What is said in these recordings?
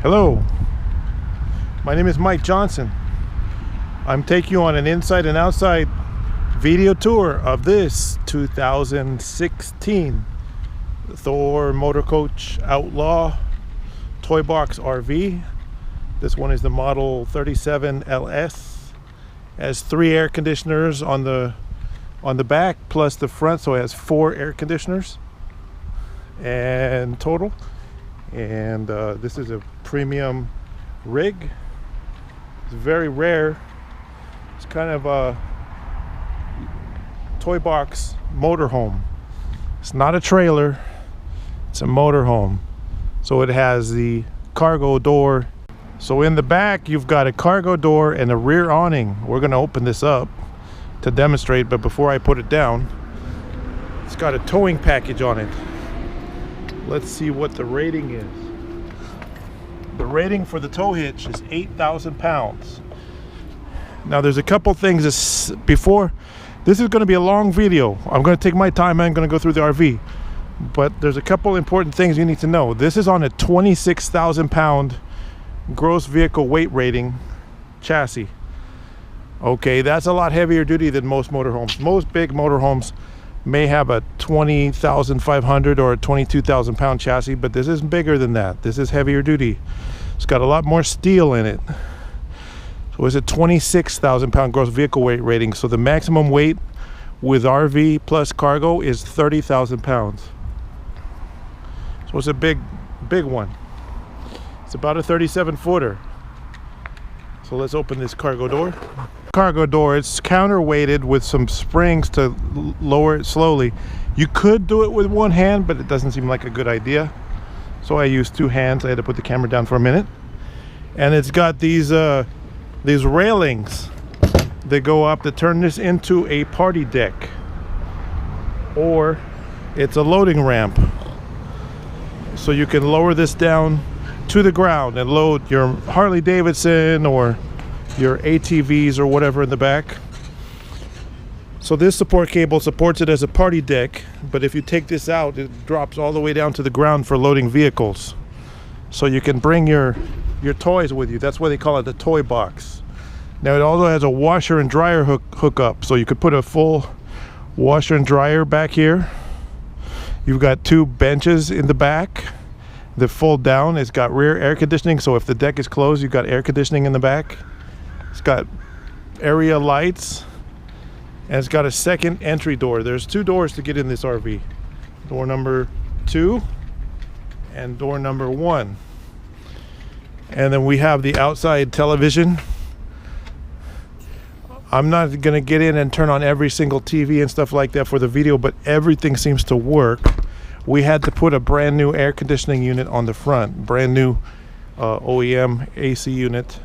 Hello, my name is Mike Johnson. I'm taking you on an inside and outside video tour of this 2016 Thor Motor Coach Outlaw Toy Box RV. This one is the model 37LS. Has 3 air conditioners on the back plus the front, so it has 4 air conditioners and total. And this is a premium rig. It's very rare. It's kind of a toy box motorhome. It's not a trailer, it's a motorhome. So it has the cargo door. So in the back you've got a cargo door and a rear awning. We're going to open this up to demonstrate, but before I put it down, it's got a towing package on it. Let's see what the rating is. The rating for the tow hitch is 8,000 pounds. Now there's a couple things before. This is going to be a long video. I'm going to take my time. I'm going to go through the RV. But there's a couple important things you need to know. This is on a 26,000 pound gross vehicle weight rating chassis. Okay, that's a lot heavier duty than most motorhomes. Most big motorhomes may have a 20,500 or a 22,000 pound chassis, but this is bigger than that. This is heavier duty. It's got a lot more steel in it. So it's a 26,000 pound gross vehicle weight rating. So the maximum weight with RV plus cargo is 30,000 pounds. So it's a big one. It's about a 37 footer. So let's open this cargo door. Cargo door, it's counterweighted with some springs to lower it slowly. You could do it with one hand, but it doesn't seem like a good idea. So I used 2 hands. I had to put the camera down for a minute. And it's got these railings that go up to turn this into a party deck. Or it's a loading ramp. So you can lower this down to the ground and load your Harley Davidson or your ATVs or whatever in the back. So this support cable supports it as a party deck, but if you take this out, it drops all the way down to the ground for loading vehicles. So you can bring your toys with you. That's why they call it the toy box. Now it also has a washer and dryer hookup, so you could put a full washer and dryer back here. You've got 2 benches in the back that fold down. It's got rear air conditioning, so if the deck is closed, you've got air conditioning in the back. It's got area lights, and it's got a second entry door. There's 2 doors to get in this RV. Door number 2 and door number 1. And then we have the outside television. I'm not going to get in and turn on every single TV and stuff like that for the video, but everything seems to work. We had to put a brand new air conditioning unit on the front, brand new OEM AC unit.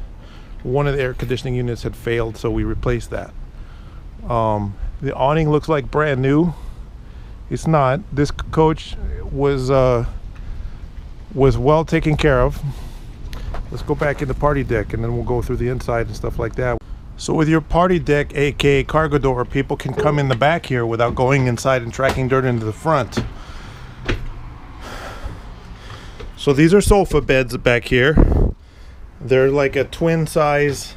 One of the air conditioning units had failed, so we replaced that. The awning looks like brand new. It's not. This coach was well taken care of. Let's go back in the party deck and then we'll go through the inside and stuff like that. So with your party deck, aka cargo door, people can come in the back here without going inside and tracking dirt into the front. So these are sofa beds back here. They're like a twin size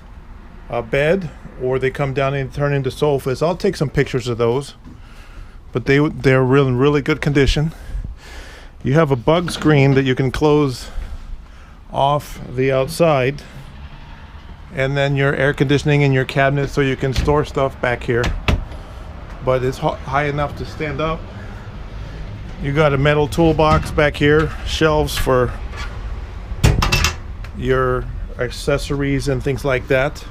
bed, or they come down and turn into sofas. I'll take some pictures of those, but they're in really good condition. You have a bug screen that you can close off the outside, and then your air conditioning in your cabinet, so you can store stuff back here, but it's high enough to stand up. You got a metal toolbox back here, shelves for your accessories and things like that.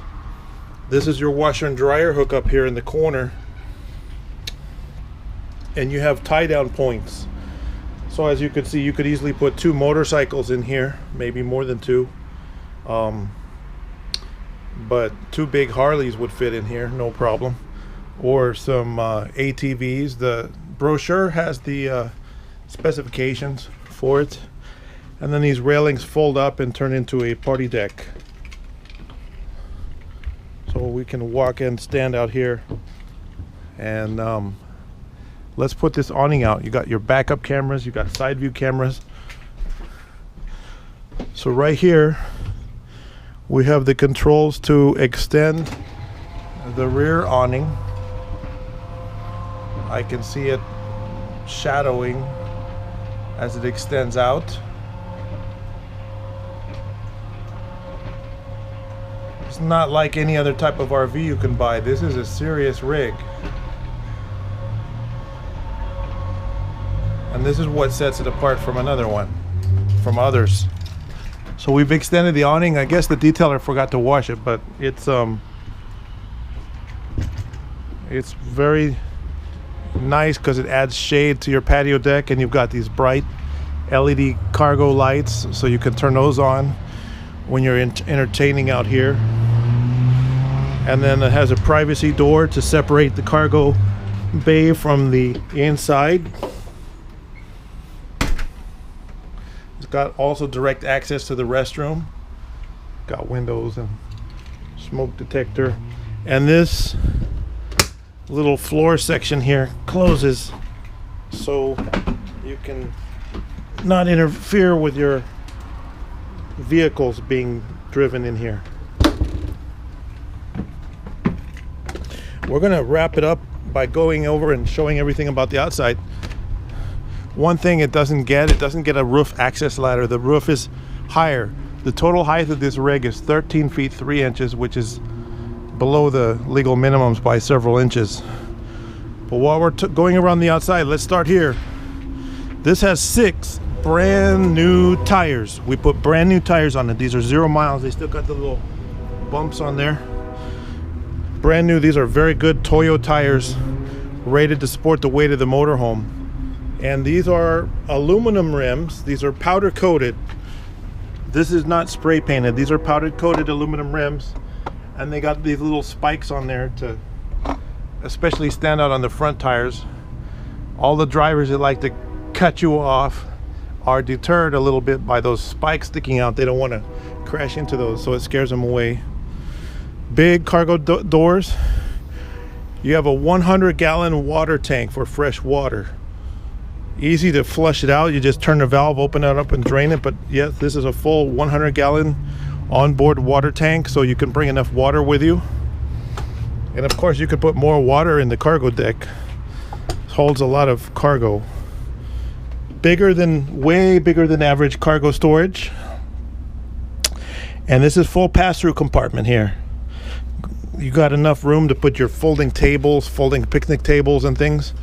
This is your washer and dryer hookup here in the corner, and you have tie down points. So as you can see, you could easily put 2 motorcycles in here, maybe more than 2, but 2 big Harleys would fit in here, no problem, or some ATVs. The brochure has the specifications for it. And then these railings fold up and turn into a party deck. So we can walk and stand out here. And let's put this awning out. You got your backup cameras, you got side view cameras. So right here we have the controls to extend the rear awning. I can see it shadowing as it extends out. It's not like any other type of RV you can buy. This is a serious rig. And this is what sets it apart from another one, from others. So we've extended the awning. I guess the detailer forgot to wash it, but it's very nice because it adds shade to your patio deck, and you've got these bright LED cargo lights, so you can turn those on when you're entertaining out here. And then it has a privacy door to separate the cargo bay from the inside. It's got also direct access to the restroom. Got windows and smoke detector. And this little floor section here closes so you can not interfere with your vehicles being driven in here. We're gonna wrap it up by going over and showing everything about the outside. One thing it doesn't get a roof access ladder. The roof is higher. The total height of this rig is 13 feet 3 inches, which is below the legal minimums by several inches. But while we're going around the outside, let's start here. This has 6 brand new tires. We put brand new tires on it. These are 0 miles. They still got the little bumps on there. Brand new. These are very good Toyo tires, rated to support the weight of the motorhome. And these are aluminum rims. These are powder coated. This is not spray painted. These are powder coated aluminum rims, and they got these little spikes on there to especially stand out on the front tires. All the drivers that like to cut you off are deterred a little bit by those spikes sticking out. They don't want to crash into those, so it scares them away. Big cargo doors. You have a 100-gallon water tank for fresh water. Easy to flush it out. You just turn the valve, open it up, and drain it. But yes, this is a full 100-gallon onboard water tank, so you can bring enough water with you. And of course, you could put more water in the cargo deck. It holds a lot of cargo. Way bigger than average cargo storage. And this is full pass-through compartment here. You got enough room to put your folding tables, folding picnic tables and things.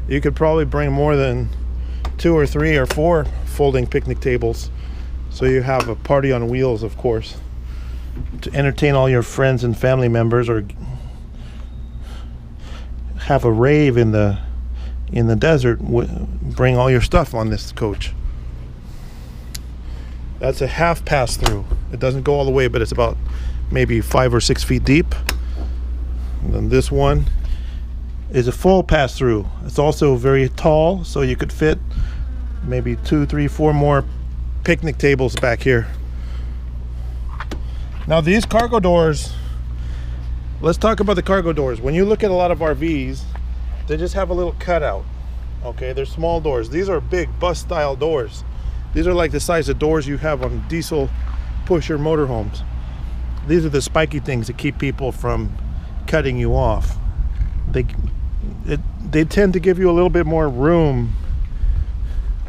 You could probably bring more than 2 or 3 or 4 folding picnic tables. So you have a party on wheels, of course, to entertain all your friends and family members, or have a rave in the desert. Bring all your stuff on this coach. That's a half pass through. It doesn't go all the way, but it's about maybe 5 or 6 feet deep. And then this one is a full pass through. It's also very tall, so you could fit maybe 2, 3, 4 more picnic tables back here. Now these cargo doors, let's talk about the cargo doors. When you look at a lot of RVs, they just have a little cutout. Okay, they're small doors. These are big bus style doors. These are like the size of doors you have on diesel pusher motorhomes. These are the spiky things that keep people from cutting you off. They tend to give you a little bit more room.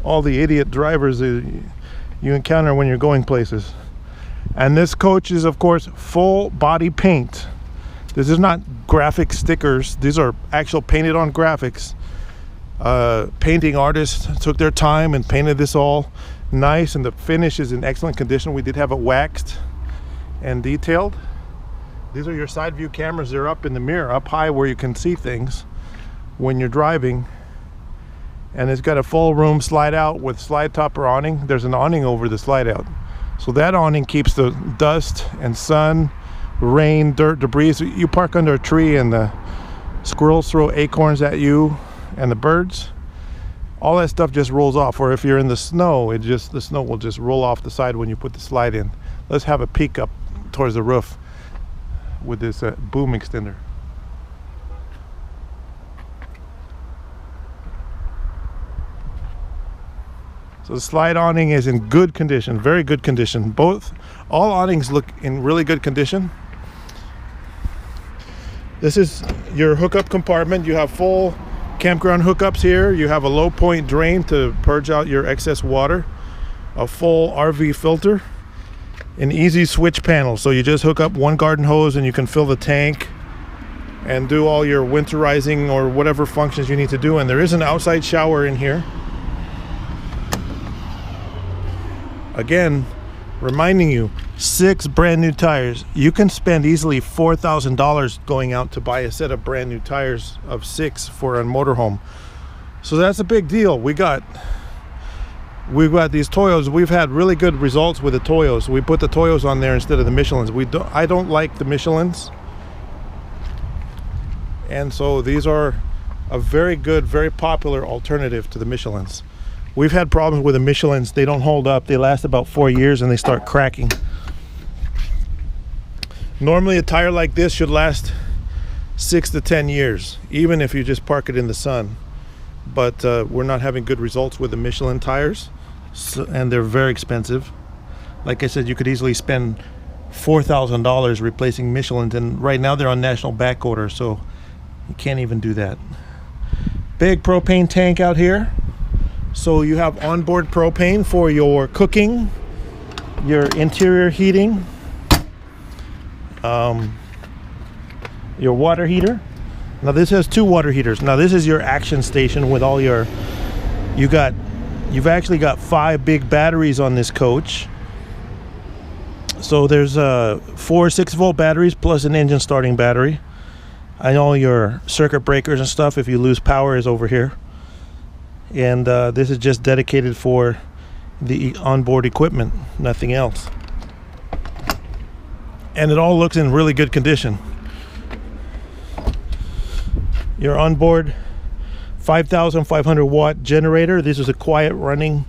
All the idiot drivers you encounter when you're going places. And this coach is, of course, full body paint. This is not graphic stickers. These are actual painted on graphics. Painting artists took their time and painted this all nice, and the finish is in excellent condition. We did have it waxed and detailed. These are your side view cameras. They're up in the mirror, up high, where you can see things when you're driving. And it's got a full room slide out with slide topper awning. There's an awning over the slide out, so that awning keeps the dust and sun, rain, dirt, debris. So you park under a tree and the squirrels throw acorns at you, and the birds, all that stuff just rolls off. Or if you're in the snow, the snow will just roll off the side when you put the slide in. Let's have a peek up towards the roof with this boom extender. So the slide awning is in good condition, very good condition. All awnings look in really good condition. This is your hookup compartment. You have full campground hookups here. You have a low point drain to purge out your excess water, a full RV filter, an easy switch panel. So you just hook up one garden hose and you can fill the tank and do all your winterizing or whatever functions you need to do. And there is an outside shower in here. Again, reminding you, 6 brand new tires. You can spend easily $4,000 going out to buy a set of brand new tires of 6 for a motorhome. So that's a big deal. We've got these Toyos. We've had really good results with the Toyos. We put the Toyos on there instead of the Michelins. I don't like the Michelins. And so these are a very good, very popular alternative to the Michelins. We've had problems with the Michelins. They don't hold up. They last about 4 years and they start cracking. Normally a tire like this should last 6 to 10 years, even if you just park it in the sun. But we're not having good results with the Michelin tires, and they're very expensive. Like I said, you could easily spend $4,000 replacing Michelins, and right now they're on national back order, so you can't even do that. Big propane tank out here. So you have onboard propane for your cooking, your interior heating, your water heater. Now this has 2 water heaters. Now this is your action station with all your, you've actually got 5 big batteries on this coach. So there's 4 6-volt batteries plus an engine starting battery. I know your circuit breakers and stuff, if you lose power, is over here. And this is just dedicated for the onboard equipment, nothing else. And it all looks in really good condition. Your onboard 5,500 watt generator. This is a quiet running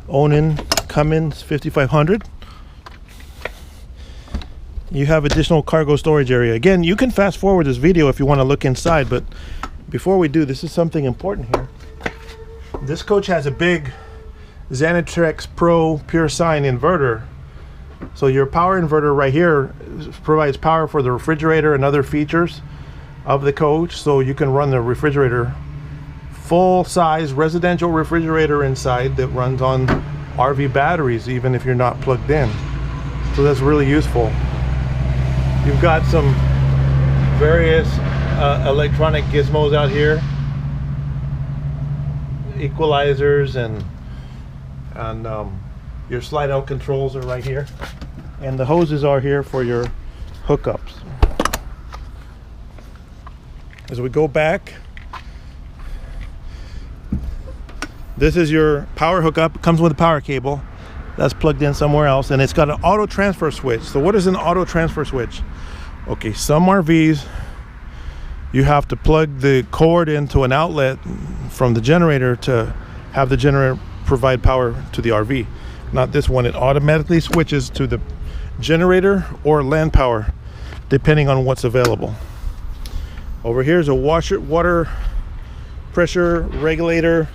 Onan Cummins 5500. You have additional cargo storage area. Again, you can fast forward this video if you want to look inside, but before we do, this is something important here. This coach has a big Xanatrex Pro Pure Sine inverter. So your power inverter right here provides power for the refrigerator and other features of the coach. So you can run the refrigerator, full size residential refrigerator inside that runs on RV batteries, even if you're not plugged in. So that's really useful. You've got some various electronic gizmos out here. Equalizers and your slide out controls are right here, and the hoses are here for your hookups. As we go back, this is your power hookup. It comes with a power cable that's plugged in somewhere else, and it's got an auto transfer switch. So what is an auto transfer switch? Okay, some RVs you have to plug the cord into an outlet from the generator to have the generator provide power to the RV. Not this one. It automatically switches to the generator or land power depending on what's available. Over here is a water pressure regulator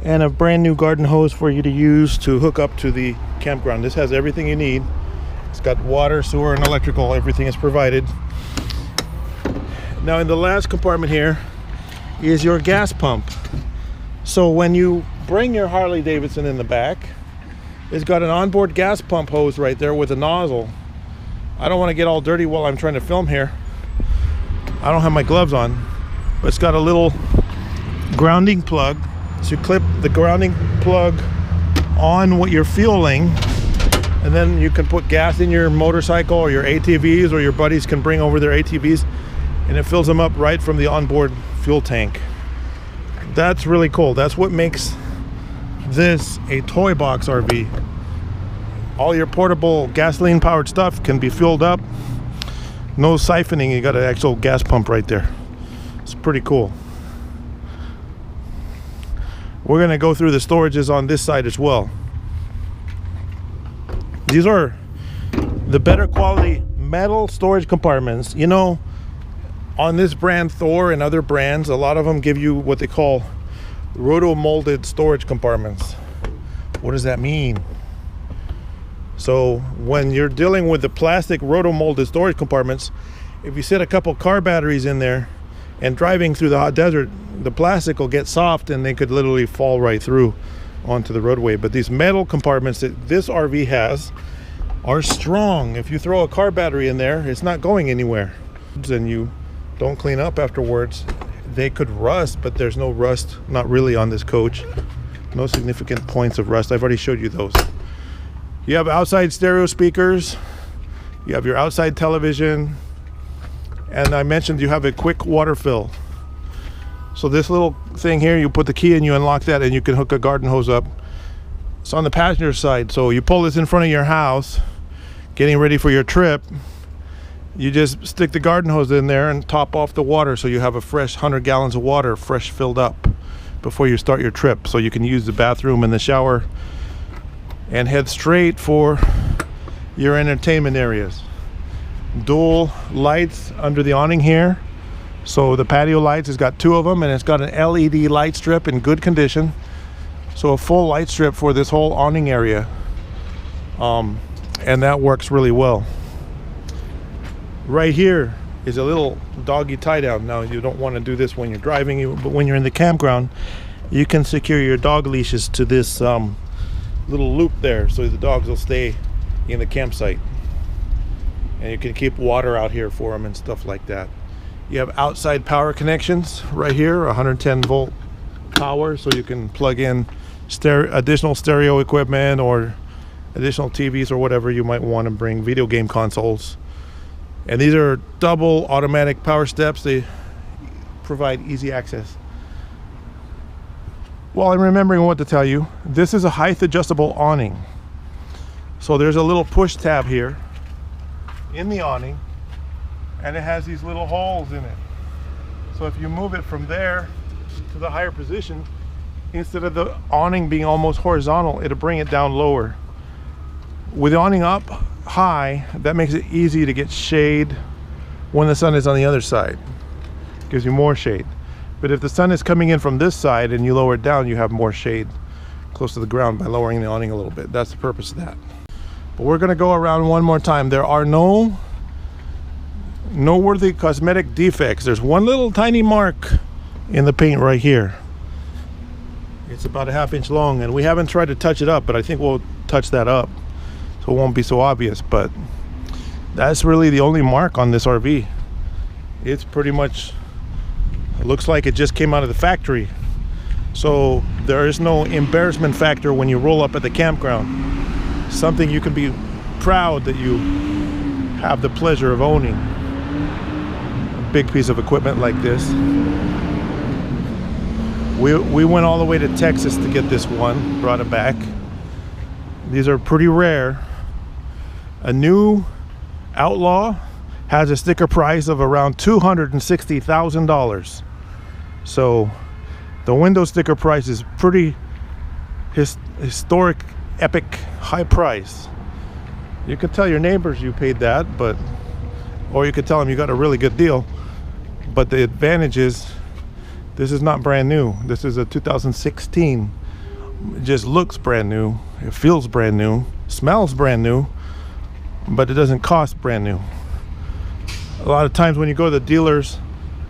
and a brand new garden hose for you to use to hook up to the campground. This has everything you need. It's got water, sewer, and electrical. Everything is provided. Now in the last compartment here is your gas pump. So when you bring your Harley Davidson in the back, it's got an onboard gas pump hose right there with a nozzle. I don't want to get all dirty while I'm trying to film here. I don't have my gloves on, but it's got a little grounding plug. So you clip the grounding plug on what you're fueling, and then you can put gas in your motorcycle or your ATVs, or your buddies can bring over their ATVs, and it fills them up right from the onboard fuel tank. That's really cool. That's what makes this a toy box RV. All your portable gasoline powered stuff can be filled up. No siphoning. You got an actual gas pump right there. It's pretty cool. We're gonna go through the storages on this side as well. These are the better quality metal storage compartments. You know, on this brand Thor and other brands, a lot of them give you what they call roto-molded storage compartments. What does that mean? So when you're dealing with the plastic roto-molded storage compartments, if you sit a couple car batteries in there and driving through the hot desert, the plastic will get soft and they could literally fall right through onto the roadway. But these metal compartments that this RV has are strong. If you throw a car battery in there, it's not going anywhere. And you don't clean up afterwards, they could rust, but there's no rust, not really on this coach. No significant points of rust. I've already showed you those. You have outside stereo speakers. You have your outside television. And I mentioned you have a quick water fill. So this little thing here, you put the key in, you unlock that, and you can hook a garden hose up. It's on the passenger side. So you pull this in front of your house, getting ready for your trip. You just stick the garden hose in there and top off the water so you have a fresh 100 gallons of water fresh filled up before you start your trip. So you can use the bathroom and the shower and head straight for your entertainment areas. Dual lights under the awning here. So the patio lights has got 2 of them, and it's got an LED light strip in good condition. So a full light strip for this whole awning area. And that works really well. Right here is a little doggy tie down. Now you don't want to do this when you're driving, but when you're in the campground, you can secure your dog leashes to this little loop there, so the dogs will stay in the campsite. And you can keep water out here for them and stuff like that. You have outside power connections right here, 110 volt power, so you can plug in additional stereo equipment or additional TVs or whatever you might want to bring, video game consoles. And these are double automatic power steps. They provide easy access. Well, I'm remembering what to tell you. This is a height adjustable awning. So there's a little push tab here in the awning, and it has these little holes in it. So if you move it from there to the higher position, instead of the awning being almost horizontal, it'll bring it down lower. With the awning up high, that makes it easy to get shade when the sun is on the other side. Gives you more shade. But if the sun is coming in from this side and you lower it down, you have more shade close to the ground by lowering the awning a little bit. That's the purpose of that. But we're going to go around one more time. There are no noteworthy cosmetic defects. There's one little tiny mark in the paint right here. It's about a ½ inch long, and we haven't tried to touch it up, but I think we'll touch that up so it won't be so obvious. But that's really the only mark on this RV. It's pretty much, it looks like it just came out of the factory. So there is no embarrassment factor when you roll up at the campground. Something you can be proud that you have the pleasure of owning. A big piece of equipment like this. We went all the way to Texas to get this one, brought it back. These are pretty rare. A new Outlaw has a sticker price of around $260,000. So the window sticker price is pretty historic, epic, high price. You could tell your neighbors you paid that, or you could tell them you got a really good deal. But the advantage is, this is not brand new. This is a 2016. It just looks brand new. It feels brand new. Smells brand new. But it doesn't cost brand new. A lot of times when you go to the dealers,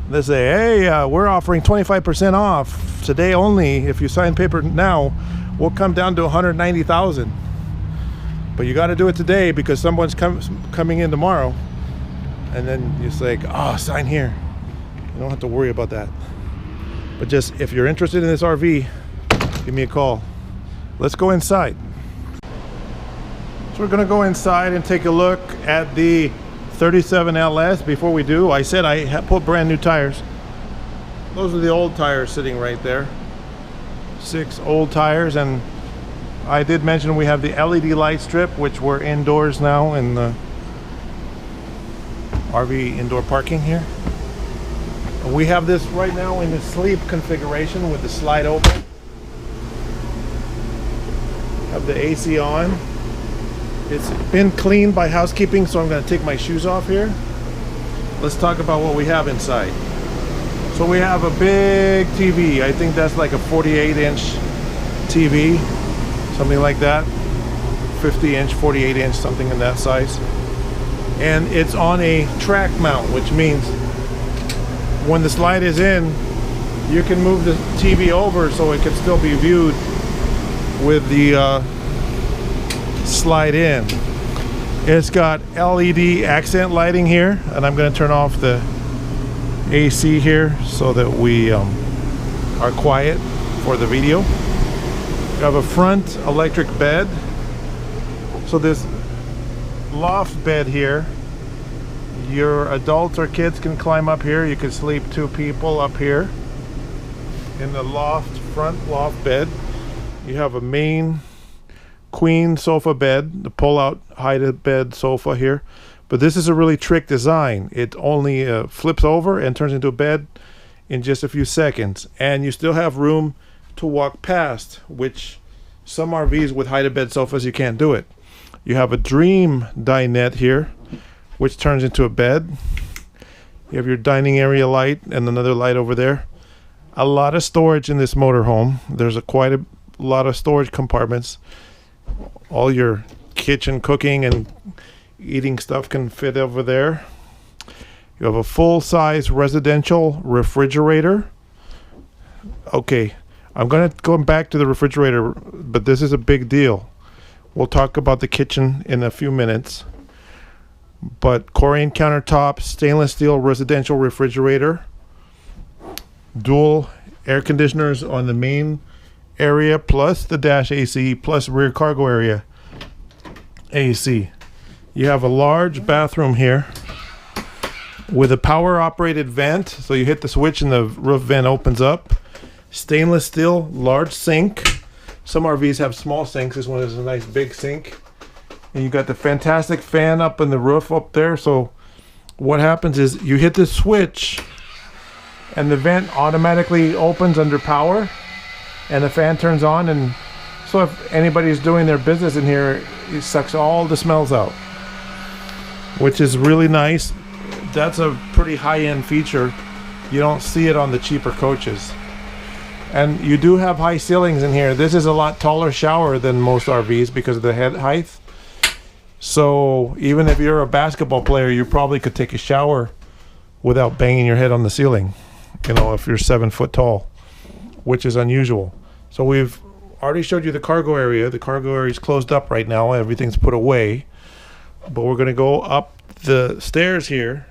they say, hey, we're offering 25% off today only. If you sign paper now, we'll come down to $190,000. But you got to do it today because someone's coming in tomorrow. And then it's like, oh, sign here. You don't have to worry about that. But just, if you're interested in this RV, give me a call. Let's go inside. So we're gonna go inside and take a look at the 37LS. Before we do, I said I put brand new tires. Those are the old tires sitting right there. 6 old tires, and I did mention we have the LED light strip, which we're indoors now in the RV indoor parking here. We have this right now in the sleep configuration with the slide open. Have the AC on. It's been cleaned by housekeeping, so I'm going to take my shoes off here. Let's talk about what we have inside. So we have a big TV. I think that's like a 48-inch TV. something like that. 50-inch, 48-inch, something in that size. And it's on a track mount, which means when the slide is in, you can move the TV over so it can still be viewed with the slide in. It's got LED accent lighting here, and I'm going to turn off the AC here so that we are quiet for the video. You have a front electric bed. So this loft bed here, your adults or kids can climb up here. You can sleep 2 people up here in the front loft bed. You have a main queen sofa bed, the pull-out heighted bed sofa here. But this is a really trick design. It only flips over and turns into a bed in just a few seconds, and you still have room to walk past, which some RVs with heighted bed sofas you can't do it. You have a dream dinette here, which turns into a bed. You have your dining area light and another light over there. A lot of storage in this motorhome. There's quite a lot of storage compartments. All your kitchen cooking and eating stuff can fit over there. You have a full-size residential refrigerator. Okay, I'm going to go back to the refrigerator, but this is a big deal. We'll talk about the kitchen in a few minutes. But Corian countertops, stainless steel residential refrigerator, dual air conditioners on the main area, plus the dash AC, plus rear cargo area AC. You have a large bathroom here with a power operated vent, so you hit the switch and the roof vent opens up. Stainless steel large sink. Some RVs have small sinks. This one is a nice big sink. And you got the fantastic fan up in the roof up there. So what happens is you hit the switch and the vent automatically opens under power and the fan turns on, and so if anybody's doing their business in here, it sucks all the smells out, which is really nice. That's a pretty high-end feature. You don't see it on the cheaper coaches. And you do have high ceilings in here. This is a lot taller shower than most RVs because of the head height. So even if you're a basketball player, you probably could take a shower without banging your head on the ceiling, you know, if you're 7 foot tall, which is unusual. So we've already showed you the cargo area. The cargo area is closed up right now. Everything's put away. But we're going to go up the stairs here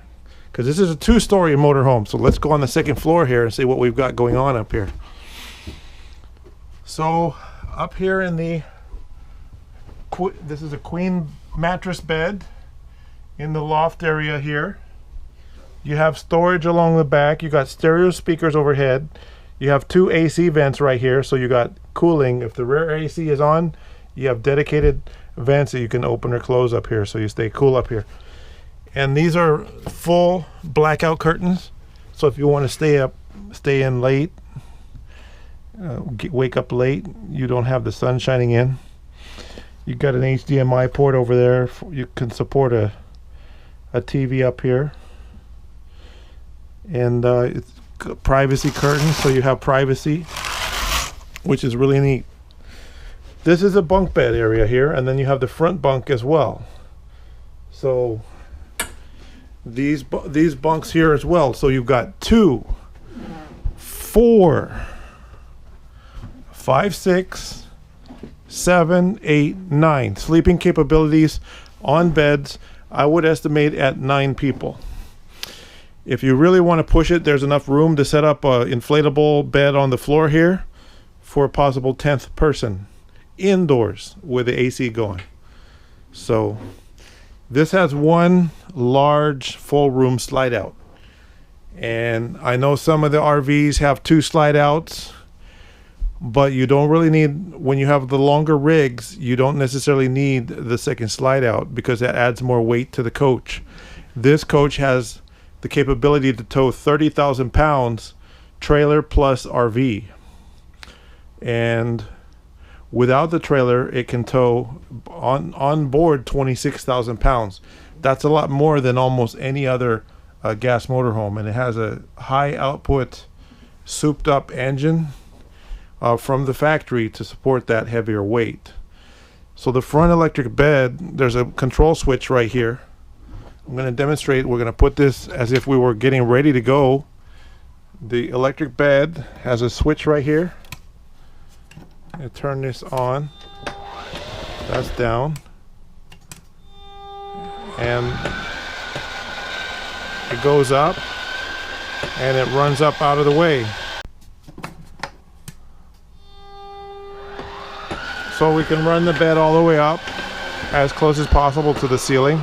because this is a 2-story motorhome. So let's go on the 2nd floor here and see what we've got going on up here. So up here in the, this is a queen mattress bed in the loft area here. You have storage along the back. You got stereo speakers overhead. You have 2 AC vents right here, so you got cooling. If the rear AC is on, you have dedicated vents that you can open or close up here, so you stay cool up here. And these are full blackout curtains, so if you want to stay in late, wake up late, you don't have the sun shining in. You got an HDMI port over there. You can support a TV up here, and it's privacy curtains, so you have privacy, which is really neat. This is a bunk bed area here, and then you have the front bunk as well. So these bunks here as well. So you've got 2, 4, 5, 6, 7, 8, 9 sleeping capabilities on beds. I would estimate at 9 people. If you really want to push it, there's enough room to set up an inflatable bed on the floor here for a possible 10th person indoors with the AC going. So this has 1 large full room slide out. And I know some of the RVs have 2 slide outs, but you don't really need, when you have the longer rigs, you don't necessarily need the 2nd slide out because that adds more weight to the coach. This coach has the capability to tow 30,000 pounds trailer plus RV, and without the trailer it can tow on board 26,000 pounds. That's a lot more than almost any other gas motorhome, and it has a high output souped up engine from the factory to support that heavier weight. So the front electric bed, there's a control switch right here. I'm going to demonstrate. We're going to put this as if we were getting ready to go. The electric bed has a switch right here. I turn this on. That's down. And it goes up and it runs up out of the way. So we can run the bed all the way up as close as possible to the ceiling.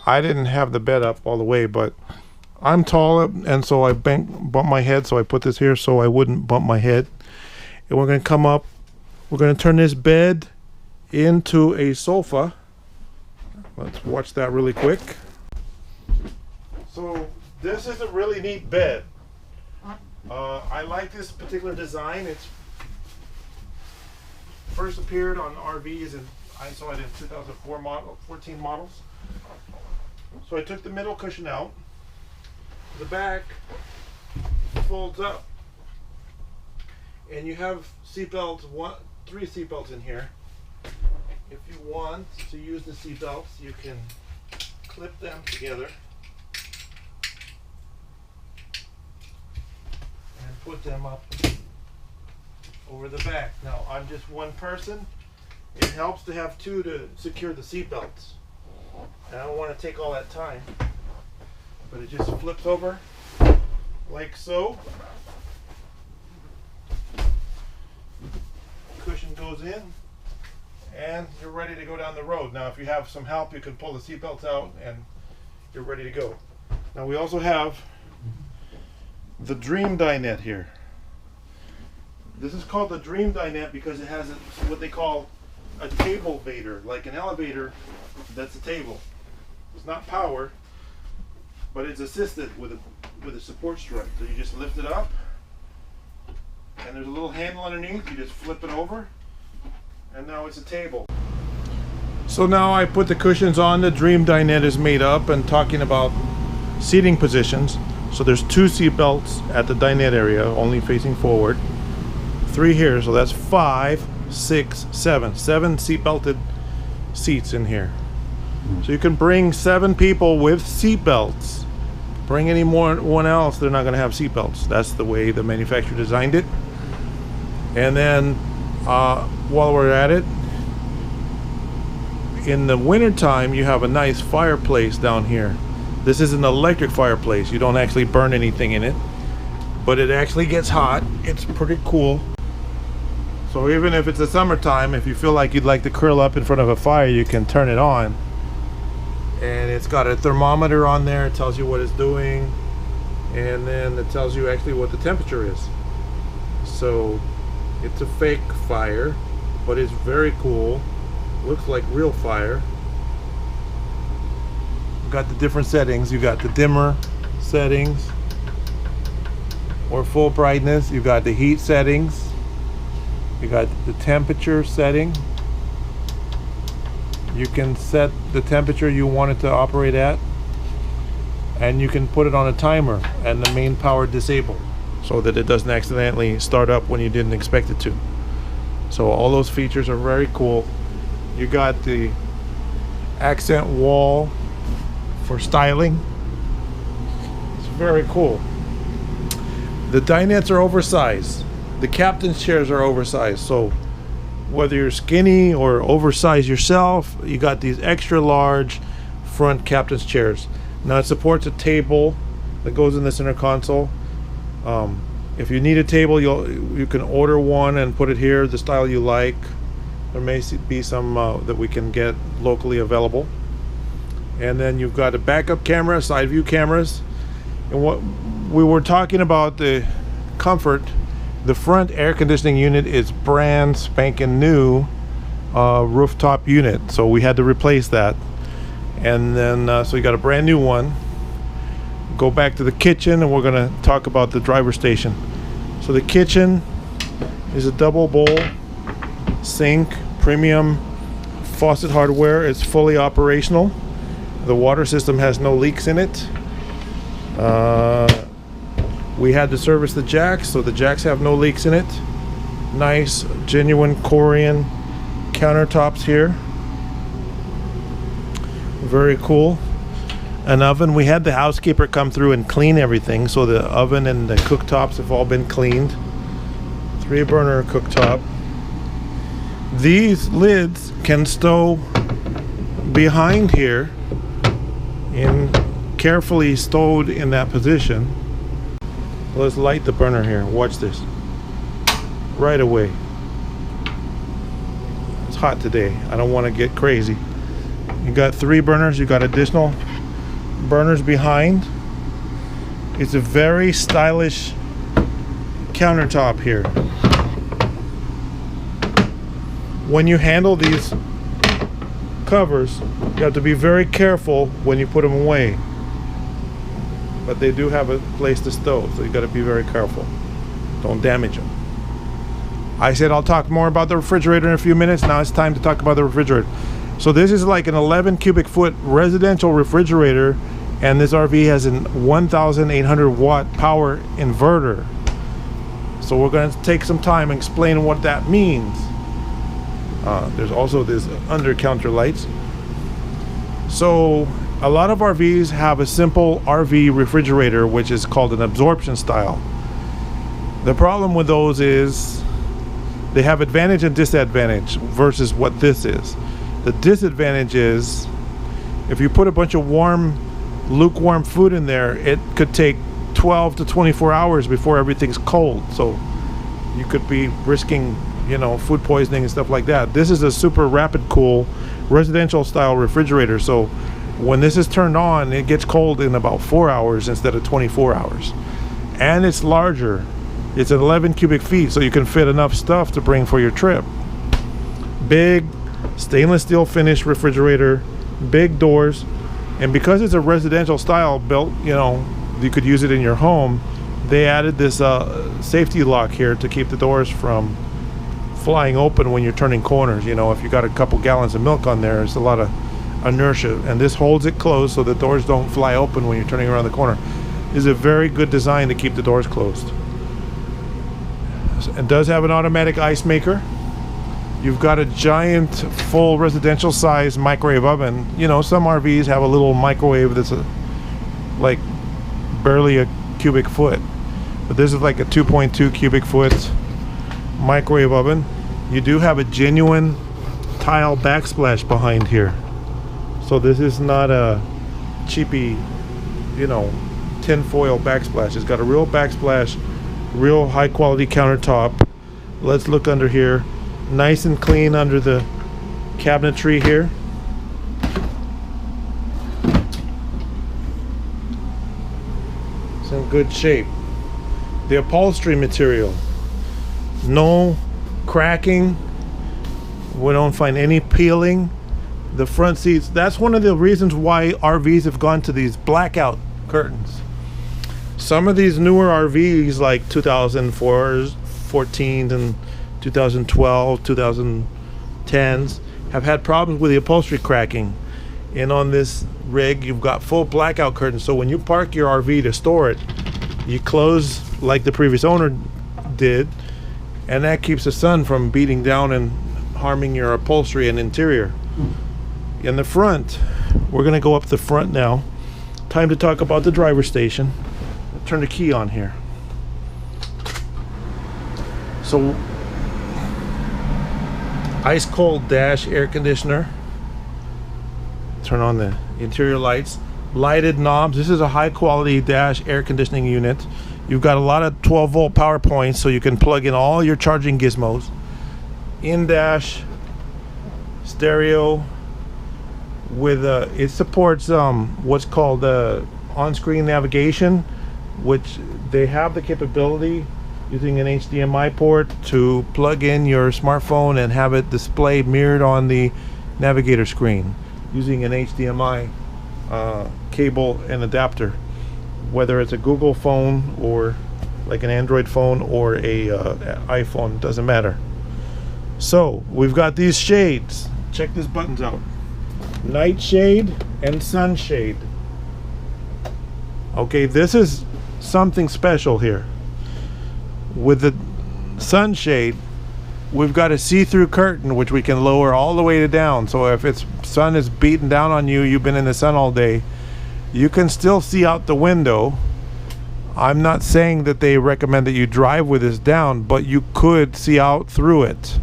I didn't have the bed up all the way, but I'm tall, and so I bumped my head, so I put this here so I wouldn't bump my head. And we're going to come up, we're going to turn this bed into a sofa. Let's watch that really quick. So this is a really neat bed. I like this particular design. It's first appeared on RVs, and I saw it in 2014 models. So I took the middle cushion out. The back folds up, and you have seatbelts, 3 seatbelts in here. If you want to use the seatbelts, you can clip them together and put them up over the back. Now, I'm just one person. It helps to have 2 to secure the seatbelts. And I don't want to take all that time, but it just flips over like so. Cushion goes in, and you're ready to go down the road. Now, if you have some help, you can pull the seatbelts out and you're ready to go. Now, we also have the Dream Dinette here. This is called the Dream Dinette because it has what they call a table vader, like an elevator. That's a table. It's not power, but it's assisted with a support strut. So you just lift it up, and there's a little handle underneath. You just flip it over, and now it's a table. So now I put the cushions on. The Dream Dinette is made up, and talking about seating positions. So there's 2 seat belts at the dinette area, only facing forward. 3 here, so that's 5, 6, 7. 7 seat belted seats in here. So you can bring 7 people with seat belts. Bring anyone else, they're not going to have seat belts. That's the way the manufacturer designed it. And then while we're at it, in the winter time, you have a nice fireplace down here. This is an electric fireplace. You don't actually burn anything in it, but it actually gets hot. It's pretty cool. So even if it's the summertime, if you feel like you'd like to curl up in front of a fire, you can turn it on. And it's got a thermometer on there. It tells you what it's doing, and then it tells you actually what the temperature is. So it's a fake fire, but it's very cool. Looks like real fire. You've got the different settings. You got the dimmer settings or full brightness. You've got the heat settings. You got the temperature setting. You can set the temperature you want it to operate at, and you can put it on a timer and the main power disabled so that it doesn't accidentally start up when you didn't expect it to. So all those features are very cool. You got the accent wall for styling. It's very cool. The dinettes are oversized. The captain's chairs are oversized, so whether you're skinny or oversized yourself, you got these extra large front captain's chairs. Now it supports a table that goes in the center console. If you need a table, you can order one and put it here, the style you like. There may be some that we can get locally available. And then you've got a backup camera, side view cameras. And what we were talking about, the comfort. The front air conditioning unit is brand spanking new rooftop unit, so we had to replace that. And then so we got a brand new one. Go back to the kitchen, and we're going to talk about the driver station. So the kitchen is a double bowl sink, premium faucet hardware. It's fully operational. The water system has no leaks in it. We had to service the jacks, so the jacks have no leaks in it. Nice, genuine Korean countertops here. Very cool. An oven. We had the housekeeper come through and clean everything, so the oven and the cooktops have all been cleaned. 3-burner cooktop. These lids can stow behind here, carefully stowed in that position. Let's light the burner here. Watch this. Right away. It's hot today. I don't want to get crazy. You got 3 burners. You got additional burners behind. It's a very stylish countertop here. When you handle these covers, you have to be very careful when you put them away. But they do have a place to stow, so you got to be very careful. Don't damage them. I said I'll talk more about the refrigerator in a few minutes. Now it's time to talk about the refrigerator. So this is like an 11 cubic foot residential refrigerator, and this RV has a 1,800 watt power inverter. So we're going to take some time and explain what that means. There's also this under counter lights. So a lot of RVs have a simple RV refrigerator, which is called an absorption style. The problem with those is they have advantage and disadvantage versus what this is. The disadvantage is if you put a bunch of lukewarm food in there, it could take 12 to 24 hours before everything's cold. So you could be risking, food poisoning and stuff like that. This is a super rapid cool residential style refrigerator. So when this is turned on, it gets cold in about 4 hours instead of 24 hours. And it's larger. It's 11 cubic feet, so you can fit enough stuff to bring for your trip. Big stainless steel finish refrigerator, big doors, and because it's a residential style built, you could use it in your home. They added this safety lock here to keep the doors from flying open when you're turning corners. If you got a couple gallons of milk on there, it's a lot of inertia, and this holds it closed so the doors don't fly open when you're turning around the corner. It's a very good design to keep the doors closed. It does have an automatic ice maker. You've got a giant full residential size microwave oven. Some RVs have a little microwave that's like barely a cubic foot, but this is like a 2.2 cubic foot microwave oven. You do have a genuine tile backsplash behind here, so this is not a cheapy tinfoil backsplash. It's got a real backsplash, real high quality countertop. Let's look under here. Nice and clean under the cabinetry here. It's in good shape. The upholstery material, no cracking. We don't find any peeling. The front seats, that's one of the reasons why RVs have gone to these blackout curtains. Some of these newer RVs like 2014 and 2012, 2010s have had problems with the upholstery cracking. And on this rig, you've got full blackout curtains. So when you park your RV to store it, you close like the previous owner did, and that keeps the sun from beating down and harming your upholstery and interior. In the front, we're going to go up the front now. Time to talk about the driver's station. I'll turn the key on here. So ice cold dash air conditioner. Turn on the interior lights. Lighted knobs. This is a high quality dash air conditioning unit. You've got a lot of 12 volt power points, so you can plug in all your charging gizmos. In dash stereo with it supports what's called on-screen navigation, which they have the capability using an HDMI port to plug in your smartphone and have it display mirrored on the navigator screen using an HDMI cable and adapter, whether it's a Google phone or like an Android phone or a iPhone, doesn't matter. So we've got these shades. Check these buttons out. Night shade and sunshade. Okay, this is something special here. With the sunshade, we've got a see-through curtain which we can lower all the way to down. So if it's sun is beating down on you, you've been in the sun all day, you can still see out the window. I'm not saying that they recommend that you drive with this down, but you could see out through it.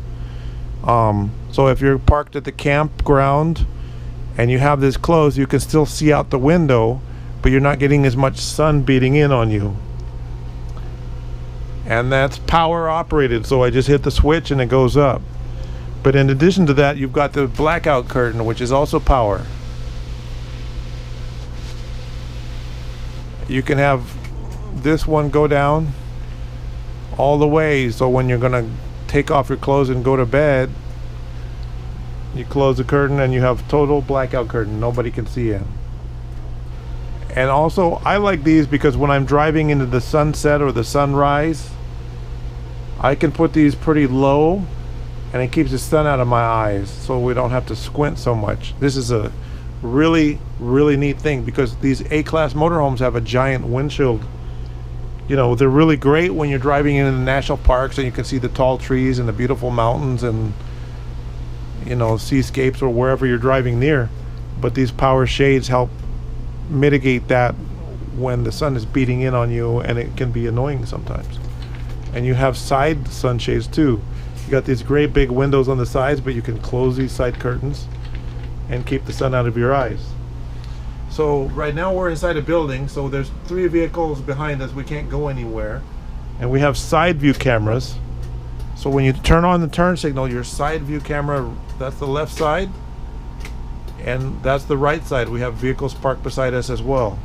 So if you're parked at the campground and you have this closed, you can still see out the window, but you're not getting as much sun beating in on you. And that's power operated, so I just hit the switch and it goes up. But in addition to that, you've got the blackout curtain, which is also power. You can have this one go down all the way, so when you're gonna take off your clothes and go to bed, you close the curtain and you have total blackout curtain. Nobody can see in. And also, I like these because when I'm driving into the sunset or the sunrise, I can put these pretty low and it keeps the sun out of my eyes, so we don't have to squint so much. This is a really neat thing because these A-class motorhomes have a giant windshield. You know, they're really great when you're driving into the national parks and you can see the tall trees and the beautiful mountains and, you know, seascapes or wherever you're driving near. But these power shades help mitigate that when the sun is beating in on you, and it can be annoying sometimes. And you have side sunshades too. You got these great big windows on the sides, but you can close these side curtains and keep the sun out of your eyes. So right now we're inside a building, so there's 3 vehicles behind us. We can't go anywhere. And we have side view cameras. So when you turn on the turn signal, your side view camera, that's the left side, and that's the right side. We have vehicles parked beside us as well.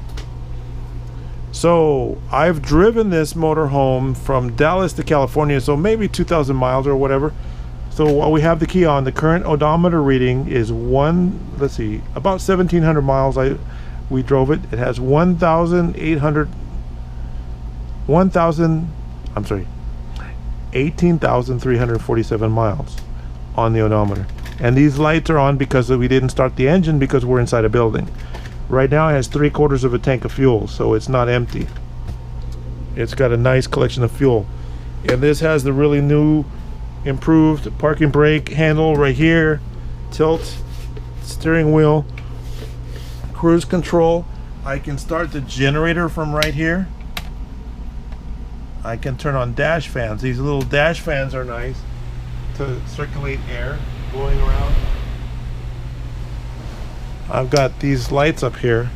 So I've driven this motorhome from Dallas to California, so maybe 2,000 miles or whatever. So while we have the key on, the current odometer reading is about 1,700 miles. We drove it. It has 18,347 miles on the odometer. And these lights are on because we didn't start the engine because we're inside a building. Right now it has 3/4 of a tank of fuel, so it's not empty. It's got a nice collection of fuel. And this has the really new improved parking brake handle right here, tilt steering wheel, cruise control. I can start the generator from right here. I can turn on dash fans. These little dash fans are nice to circulate air blowing around. I've got these lights up here.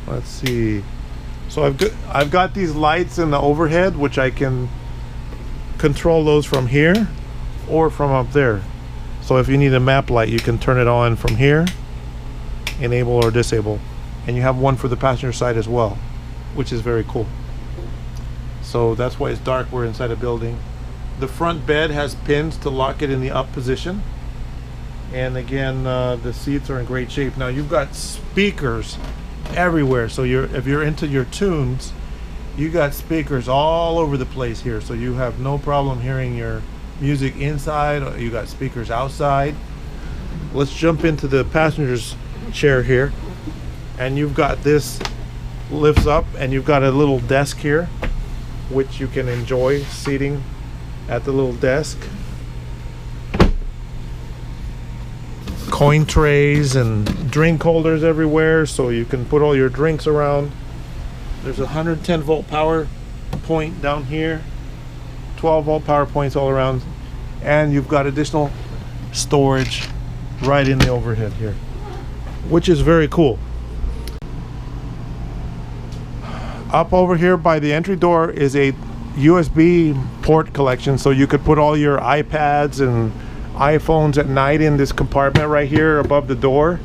Let's see. So I've got these lights in the overhead, which I can control those from here or from up there. So if you need a map light, you can turn it on from here, enable or disable. And you have one for the passenger side as well, which is very cool. So that's why it's dark. We're inside a building. The front bed has pins to lock it in the up position. And again, the seats are in great shape. Now you've got speakers everywhere. So if you're into your tunes, you got speakers all over the place here. So you have no problem hearing your music inside. Or you got speakers outside. Let's jump into the passenger's chair here. And you've got this lifts up, and you've got a little desk here, which you can enjoy seating at the little desk. Coin trays and drink holders everywhere, so you can put all your drinks around. There's a 110 volt power point down here, 12 volt power points all around, and you've got additional storage right in the overhead here, which is very cool. Up over here by the entry door is a USB port collection, so you could put all your iPads and iPhones at night in this compartment right here above the door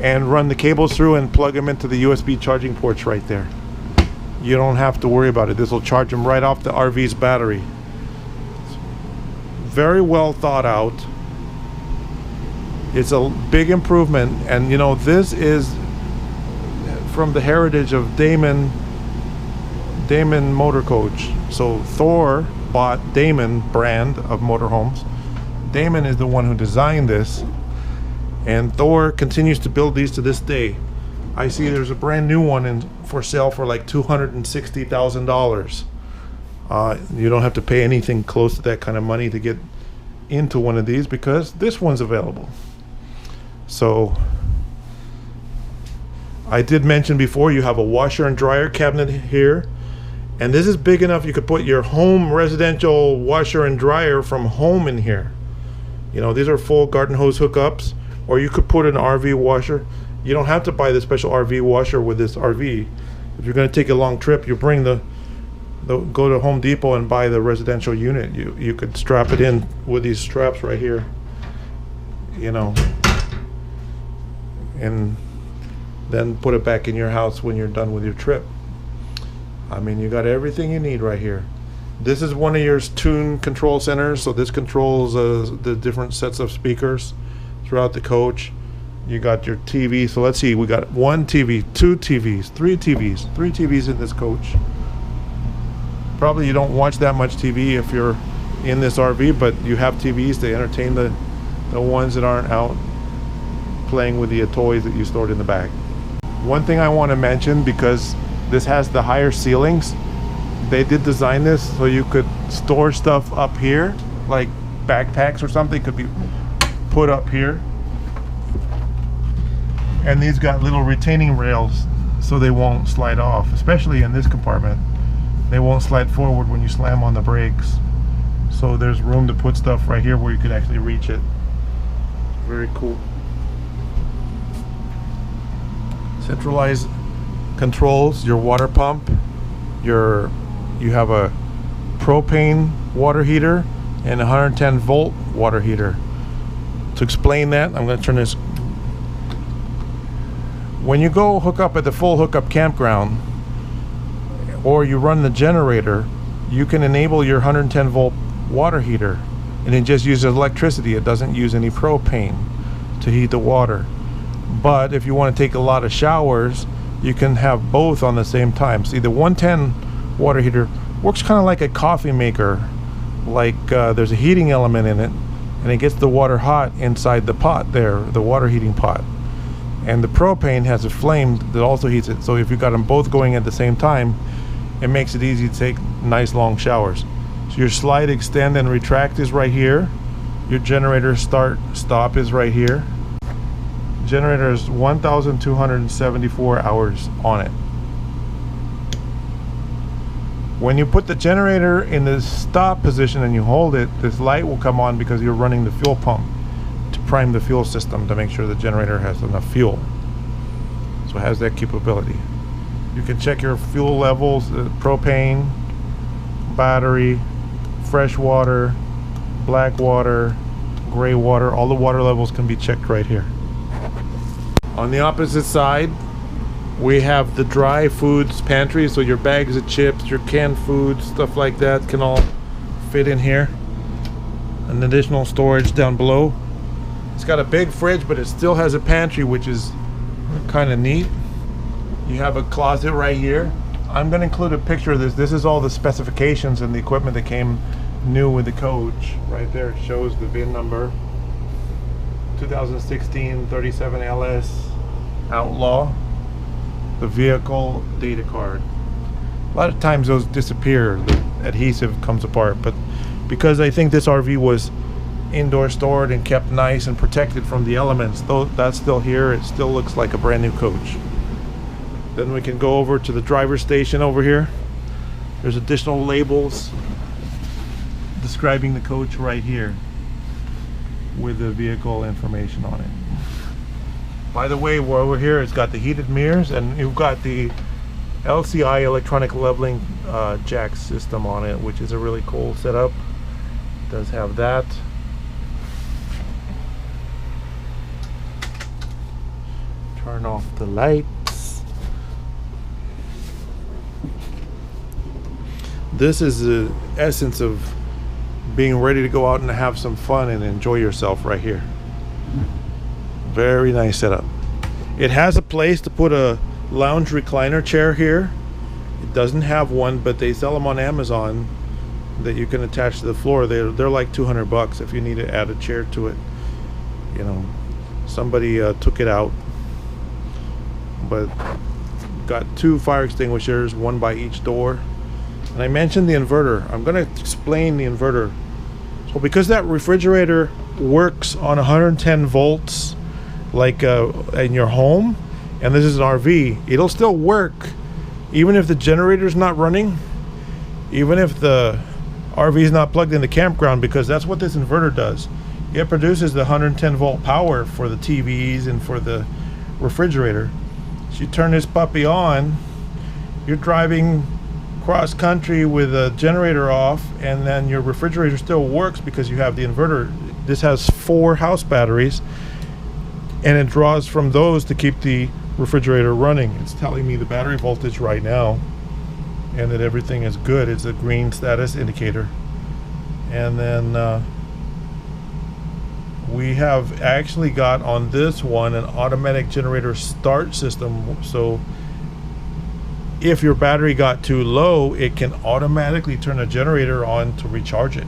and run the cables through and plug them into the USB charging ports right there. You don't have to worry about it. This will charge them right off the RV's battery. It's very well thought out. It's a big improvement, and you know, this is from the heritage of Damon Motor Coach. So Thor bought Damon brand of motorhomes. Damon is the one who designed this, and Thor continues to build these to this day. I see there's a brand new one for sale for like $260,000. You don't have to pay anything close to that kind of money to get into one of these, because this one's available. So I did mention before, you have a washer and dryer cabinet here, and this is big enough you could put your home residential washer and dryer from home in here. You know, these are full garden hose hookups, or you could put an RV washer. You don't have to buy the special RV washer with this RV. If you're going to take a long trip, you bring go to Home Depot and buy the residential unit. You could strap it in with these straps right here, you know, and then put it back in your house when you're done with your trip. I mean, you got everything you need right here. This is one of your tune control centers, so this controls the different sets of speakers throughout the coach. You got your TV. So let's see, we got 1 TV, 2 TVs, 3 TVs in this coach. Probably you don't watch that much TV if you're in this RV, but you have TVs to entertain the ones that aren't out playing with the toys that you stored in the back. One thing I want to mention, because this has the higher ceilings, they did design this so you could store stuff up here, like backpacks or something could be put up here. And these got little retaining rails so they won't slide off, especially in this compartment. They won't slide forward when you slam on the brakes. So there's room to put stuff right here where you can actually reach it. Very cool. Centralized controls, your water pump, you have a propane water heater and a 110 volt water heater. To explain that, I'm going to turn this. When you go hook up at the full hookup campground, or you run the generator, you can enable your 110 volt water heater, and it just uses electricity. It doesn't use any propane to heat the water. But if you want to take a lot of showers, you can have both on the same time. See, the 110 water heater works kind of like a coffee maker. Like there's a heating element in it, and it gets the water hot inside the pot there, the water heating pot. And the propane has a flame that also heats it. So if you got them both going at the same time, it makes it easy to take nice long showers. So your slide, extend, and retract is right here. Your generator start, stop is right here. Generator is 1,274 hours on it. When you put the generator in the stop position and you hold it, this light will come on because you're running the fuel pump to prime the fuel system to make sure the generator has enough fuel. So it has that capability. You can check your fuel levels, propane, battery, fresh water, black water, gray water. All the water levels can be checked right here. On the opposite side, we have the dry foods pantry, so your bags of chips, your canned foods, stuff like that can all fit in here. An additional storage down below. It's got a big fridge, but it still has a pantry, which is kind of neat. You have a closet right here. I'm going to include a picture of this. This is all the specifications and the equipment that came new with the coach. Right there it shows the VIN number. 2016 37LS Outlaw. The vehicle data card. A lot of times those disappear. The adhesive comes apart. But because I think this RV was indoor stored and kept nice and protected from the elements, though that's still here, it still looks like a brand new coach. Then we can go over to the driver's station over here. There's additional labels describing the coach right here with the vehicle information on it. By the way, we're over here, it's got the heated mirrors, and you've got the LCI electronic leveling jack system on it, which is a really cool setup. It does have that. Turn off the lights. This is the essence of being ready to go out and have some fun and enjoy yourself right here. Very nice setup. It has a place to put a lounge recliner chair here. It doesn't have one, but they sell them on Amazon that you can attach to the floor. They're like $200 if you need to add a chair to it. You know, somebody took it out but got 2 fire extinguishers, 1 by each door. And I mentioned the inverter. I'm going to explain the inverter. So because that refrigerator works on 110 volts like in your home, and this is an RV, it'll still work even if the generator's not running, even if the RV is not plugged in the campground, because that's what this inverter does. It produces the 110 volt power for the TVs and for the refrigerator. So you turn this puppy on, you're driving cross country with a generator off, and then your refrigerator still works because you have the inverter. This has 4 house batteries, and it draws from those to keep the refrigerator running. It's telling me the battery voltage right now and that everything is good. It's a green status indicator. And then we have actually got on this one an automatic generator start system, so if your battery got too low, it can automatically turn the generator on to recharge it.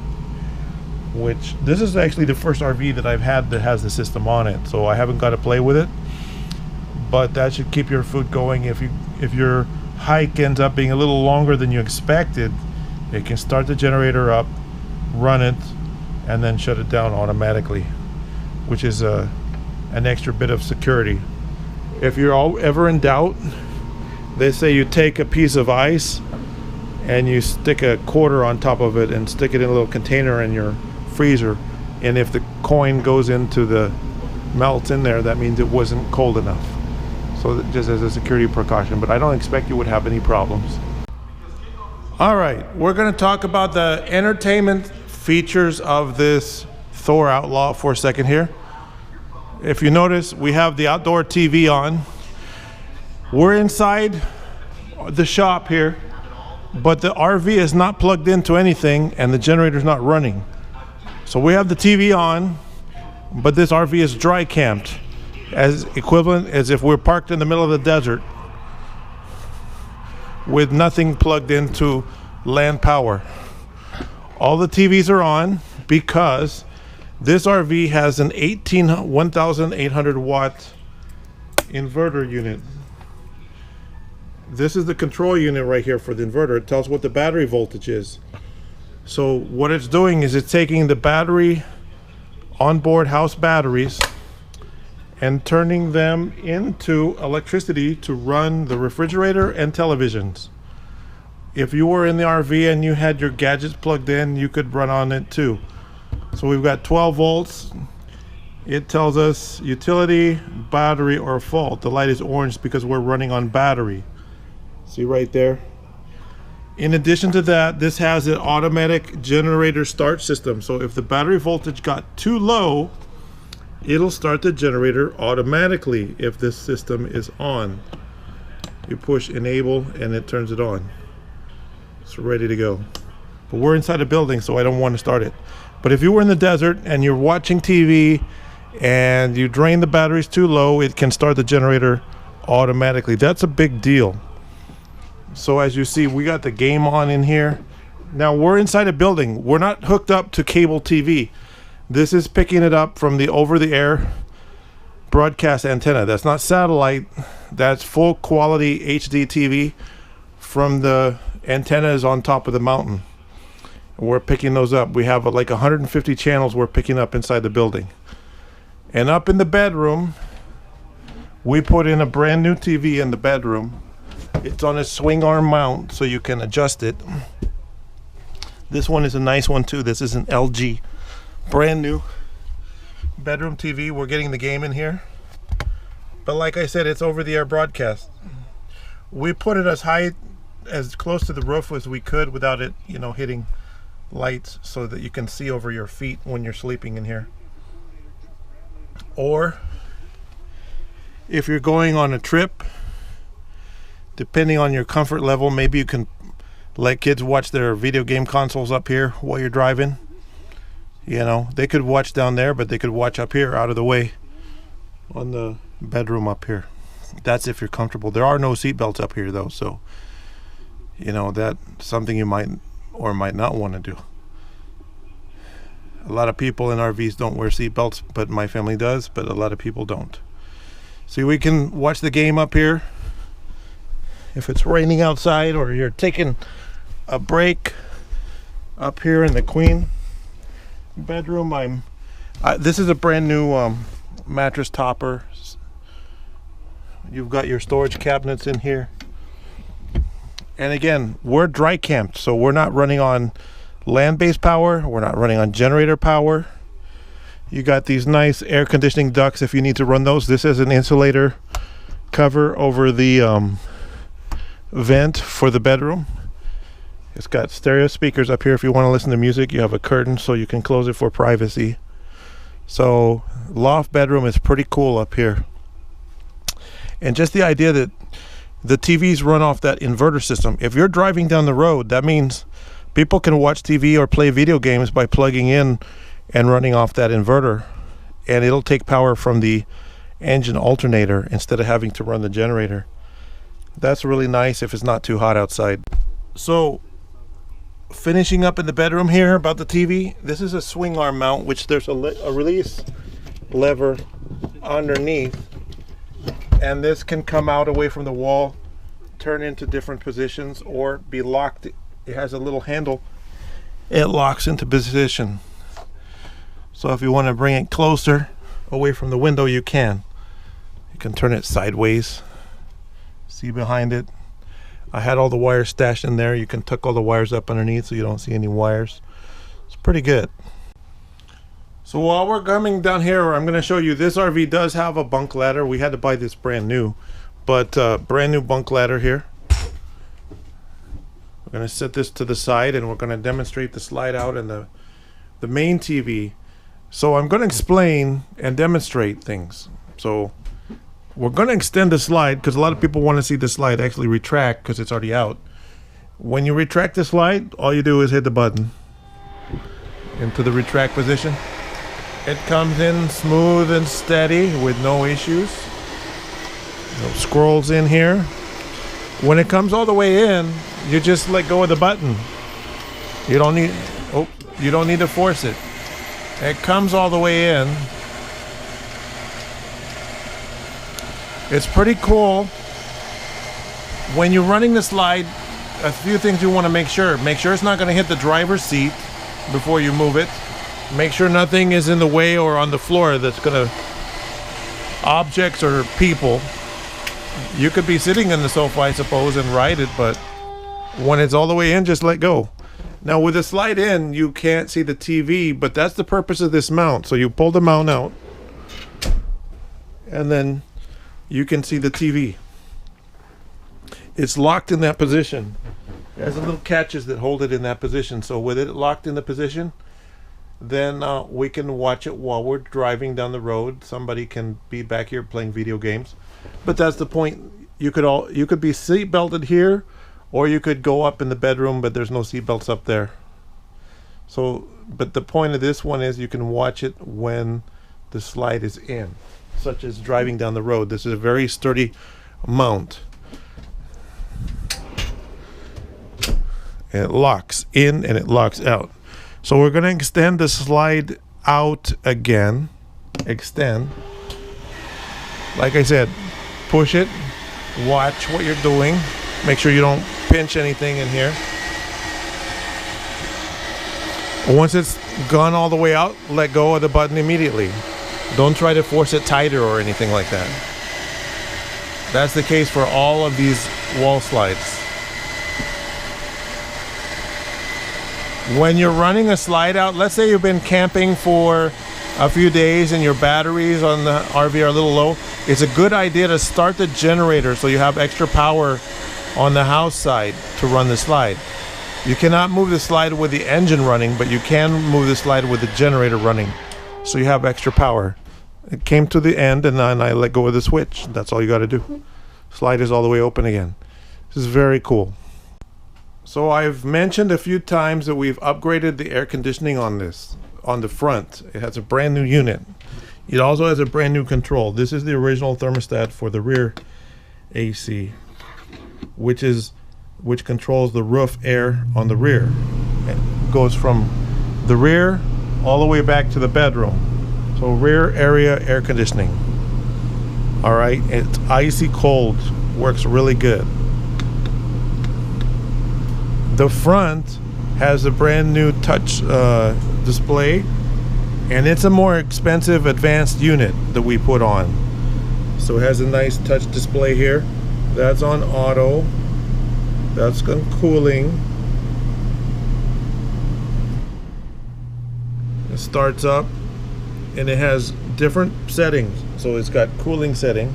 Which, this is actually the first RV that I've had that has the system on it, so I haven't got to play with it, but that should keep your food going. If your hike ends up being a little longer than you expected, it can start the generator up, run it, and then shut it down automatically, which is an extra bit of security. If you're ever in doubt, they say you take a piece of ice and you stick a quarter on top of it and stick it in a little container in your freezer, and if the coin goes into the melts in there, that means it wasn't cold enough. So just as a security precaution, but I don't expect you would have any problems. All right, we're going to talk about the entertainment features of this Thor Outlaw for a second here. If you notice, we have the outdoor TV on. We're inside the shop here, but the RV is not plugged into anything and the generator's not running. So we have the TV on, but this RV is dry camped, as equivalent as if we're parked in the middle of the desert with nothing plugged into land power. All the TVs are on because this RV has an 1,800 watt inverter unit. This is the control unit right here for the inverter. It tells what the battery voltage is. So what it's doing is it's taking the battery, onboard house batteries, and turning them into electricity to run the refrigerator and televisions. If you were in the RV and you had your gadgets plugged in, you could run on it too. So we've got 12 volts. It tells us utility, battery, or fault. The light is orange because we're running on battery. See right there? In addition to that, this has an automatic generator start system. So if the battery voltage got too low, it'll start the generator automatically if this system is on. You push enable and it turns it on. It's ready to go. But we're inside a building, so I don't want to start it. But if you were in the desert and you're watching TV and you drain the batteries too low, it can start the generator automatically. That's a big deal. So as you see, we got the game on in here. Now we're inside a building. We're not hooked up to cable TV. This is picking it up from the over-the-air broadcast antenna. That's not satellite. That's full quality HD TV from the antennas on top of the mountain. We're picking those up. We have like 150 channels we're picking up inside the building. And up in the bedroom, we put in a brand new TV in the bedroom. It's on a swing arm mount, so you can adjust it. This one is a nice one too. This is an LG brand new bedroom TV. We're getting the game in here, but like I said, it's over the air broadcast. We put it as high, as close to the roof as we could without it, you know, hitting lights, so that you can see over your feet when you're sleeping in here. Or if you're going on a trip, depending on your comfort level, maybe you can let kids watch their video game consoles up here while you're driving. You know, they could watch down there, but they could watch up here out of the way on the bedroom up here. That's if you're comfortable. There are no seat belts up here though, so you know, that's something you might or might not want to do. A lot of people in RVs don't wear seat belts, but my family does, but a lot of people don't. See, we can watch the game up here if it's raining outside or you're taking a break up here in the queen bedroom. This is a brand new mattress topper. You've got your storage cabinets in here. And again, we're dry camped, so we're not running on land-based power. We're not running on generator power. You got these nice air conditioning ducts if you need to run those. This is an insulator cover over the vent for the bedroom. It's got stereo speakers up here if you want to listen to music. You have a curtain so you can close it for privacy. So loft bedroom is pretty cool up here. And just the idea that the TVs run off that inverter system. If you're driving down the road, that means people can watch TV or play video games by plugging in and running off that inverter, and it'll take power from the engine alternator instead of having to run the generator. That's really nice if it's not too hot outside. So finishing up in the bedroom here about the TV, this is a swing arm mount, which there's a release lever underneath, and this can come out away from the wall, turn into different positions, or be locked. It has a little handle, it locks into position. So if you want to bring it closer away from the window, you can. You can turn it sideways. See behind it? I had all the wires stashed in there. You can tuck all the wires up underneath so you don't see any wires. It's pretty good. So while we're coming down here, I'm going to show you this RV does have a bunk ladder. We had to buy this brand new, but brand new bunk ladder here. We're going to set this to the side and we're going to demonstrate the slide out and the main TV. So I'm going to explain and demonstrate things. So we're going to extend the slide because a lot of people want to see the slide actually retract because it's already out. When you retract the slide, all you do is hit the button into the retract position. It comes in smooth and steady with no issues. No scrolls in here. When it comes all the way in, you just let go of the button. You don't need to force it. It comes all the way in. It's pretty cool. When you're running the slide, a few things you want to make sure. Make sure it's not going to hit the driver's seat before you move it. Make sure nothing is in the way or on the floor that's going to, objects or people. You could be sitting in the sofa, I suppose, and ride it, but when it's all the way in, just let go. Now with the slide in, you can't see the TV, but that's the purpose of this mount. So you pull the mount out, and then you can see the TV. It's locked in that position. There's little catches that hold it in that position. So with it locked in the position, then we can watch it while we're driving down the road. Somebody can be back here playing video games. But that's the point. You could be seat belted here, or you could go up in the bedroom, but there's no seat belts up there. So, but the point of this one is you can watch it when the slide is in, such as driving down the road. This is a very sturdy mount. And it locks in and it locks out. So we're going to extend the slide out again. Extend. Like I said, push it. Watch what you're doing. Make sure you don't pinch anything in here. Once it's gone all the way out, let go of the button immediately. Don't try to force it tighter or anything like that. That's the case for all of these wall slides. When you're running a slide out, let's say you've been camping for a few days and your batteries on the RV are a little low, it's a good idea to start the generator so you have extra power on the house side to run the slide. You cannot move the slide with the engine running, but you can move the slide with the generator running, so you have extra power. It came to the end and then I let go of the switch. That's all you got to do. Slide is all the way open again. This is very cool. So I've mentioned a few times that we've upgraded the air conditioning on this, on the front. It has a brand new unit. It also has a brand new control. This is the original thermostat for the rear AC, which controls the roof air on the rear. It goes from the rear all the way back to the bedroom. So rear area air conditioning. All right, it's icy cold, works really good. The front has a brand new touch display, and it's a more expensive advanced unit that we put on. So it has a nice touch display here. That's on auto. That's on cooling. It starts up and it has different settings. So it's got cooling setting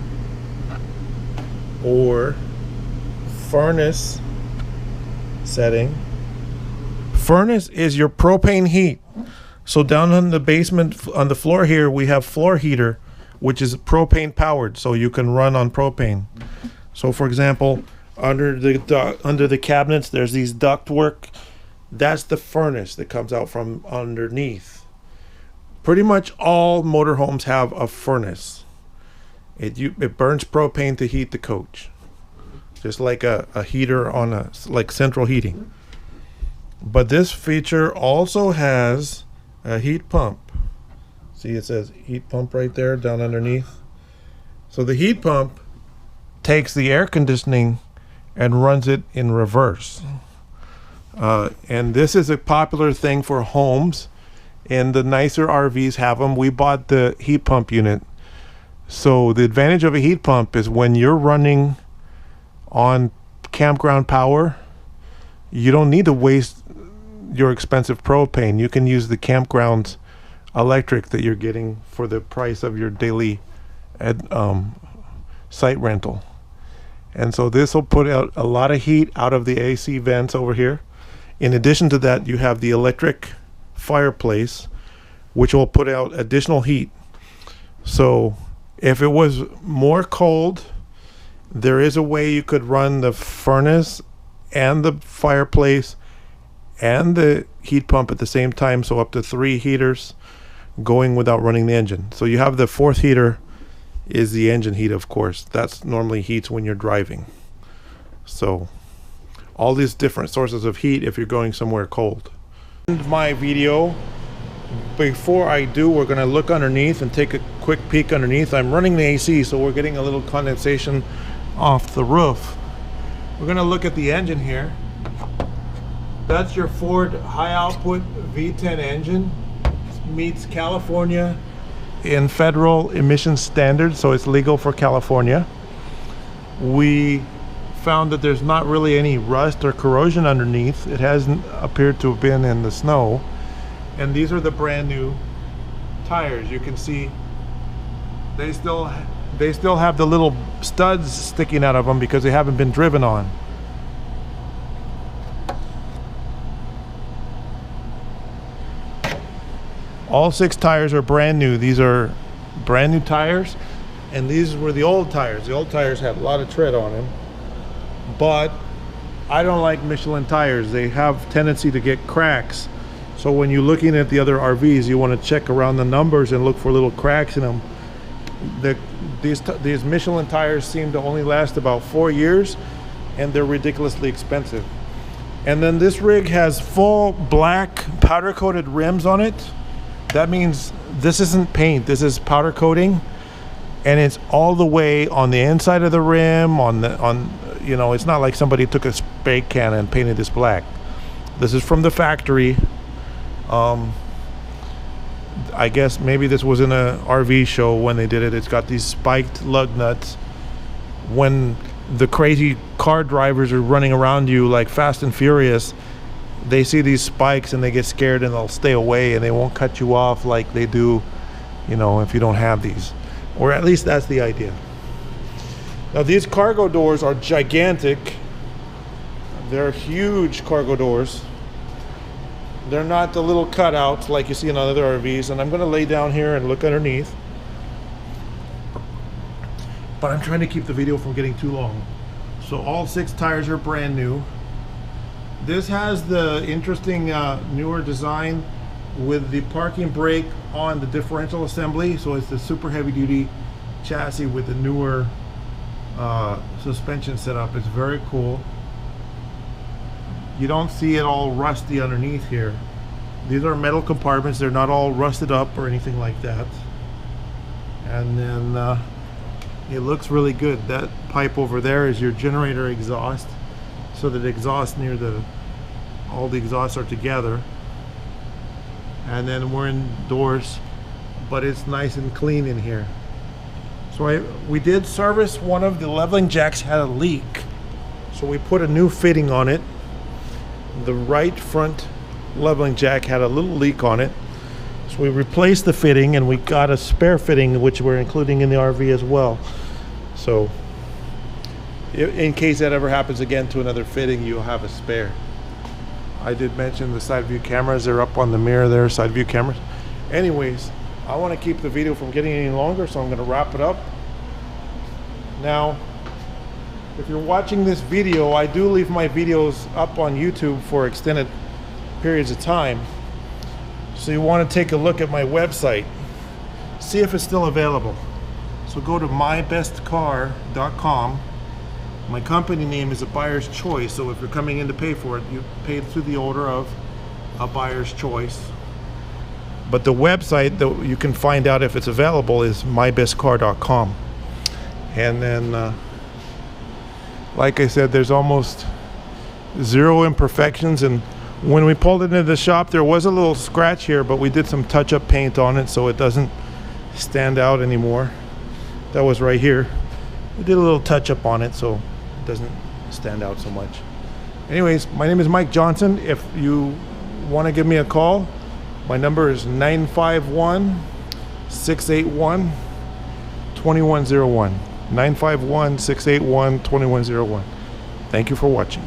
or furnace setting. Furnace is your propane heat. So down in the basement on the floor here we have floor heater, which is propane powered, so you can run on propane. So for example, under the cabinets there's these ductwork. That's the furnace that comes out from underneath. Pretty much all motorhomes have a furnace. It burns propane to heat the coach, just like a heater on like central heating. But this feature also has a heat pump. See, it says heat pump right there down underneath. So the heat pump takes the air conditioning and runs it in reverse. And this is a popular thing for homes, and the nicer RVs have them. We bought the heat pump unit. So the advantage of a heat pump is when you're running on campground power, you don't need to waste your expensive propane. You can use the campground's electric that you're getting for the price of your daily site rental. And so this will put out a lot of heat out of the AC vents over here. In addition to that, you have the electric fireplace, which will put out additional heat. So if it was more cold, there is a way you could run the furnace and the fireplace and the heat pump at the same time, so up to 3 heaters going without running the engine. So you have the 4th heater is the engine heat, of course. That's normally heats when you're driving. So all these different sources of heat if you're going somewhere cold. End my video. Before I do, we're going to look underneath and take a quick peek underneath. I'm running the AC, so we're getting a little condensation off the roof. We're going to look at the engine here. That's your Ford high output V10 engine. Meets California in federal emissions standards, so it's legal for California. We found that there's not really any rust or corrosion underneath. It hasn't appeared to have been in the snow. And these are the brand new tires. You can see they still have the little studs sticking out of them because they haven't been driven on. All 6 tires are brand new. These are brand new tires, and these were the old tires. The old tires had a lot of tread on them, but I don't like Michelin tires. They have tendency to get cracks. So when you're looking at the other RVs, you want to check around the numbers and look for little cracks in them. These Michelin tires seem to only last about 4 years, and they're ridiculously expensive. And then this rig has full black powder coated rims on it. That means this isn't paint, this is powder coating, and it's all the way on the inside of the rim, you know, it's not like somebody took a spray can and painted this black. This is from the factory. I guess maybe this was in a RV show when they did it. It's got these spiked lug nuts. When the crazy car drivers are running around you like Fast and Furious, they see these spikes and they get scared and they'll stay away and they won't cut you off like they do, you know, if you don't have these. Or at least that's the idea. Now these cargo doors are gigantic. They're huge cargo doors. They're not the little cutouts like you see in other RVs. And I'm going to lay down here and look underneath. But I'm trying to keep the video from getting too long. So all 6 tires are brand new. This has the interesting newer design with the parking brake on the differential assembly. So it's the super heavy duty chassis with the newer suspension setup. It's very cool. You don't see it all rusty underneath here. These are metal compartments. They're not all rusted up or anything like that. And then It looks really good. That pipe over there is your generator exhaust, so that the exhaust near all the exhausts are together. And then we're indoors, but it's nice and clean in here. So we did service one of the leveling jacks, had a leak, so we put a new fitting on it. The right front leveling jack had a little leak on it, so we replaced the fitting, and we got a spare fitting which we're including in the RV as well. So in case that ever happens again to another fitting, you'll have a spare. I did mention the side view cameras. They're up on the mirror there, side view cameras. Anyways, I want to keep the video from getting any longer, so I'm going to wrap it up. Now, if you're watching this video, I do leave my videos up on YouTube for extended periods of time. So you want to take a look at my website, see if it's still available. So go to mybestcar.com. My company name is A Buyer's Choice, so if you're coming in to pay for it, you pay through the order of A Buyer's Choice. But the website that you can find out if it's available is mybestcar.com. And then, like I said, there's almost zero imperfections. And when we pulled it into the shop, there was a little scratch here, but we did some touch-up paint on it so it doesn't stand out anymore. That was right here. We did a little touch-up on it so it doesn't stand out so much. Anyways, my name is Mike Johnson. If you want to give me a call, my number is 951-681-2101. 951-681-2101. Thank you for watching.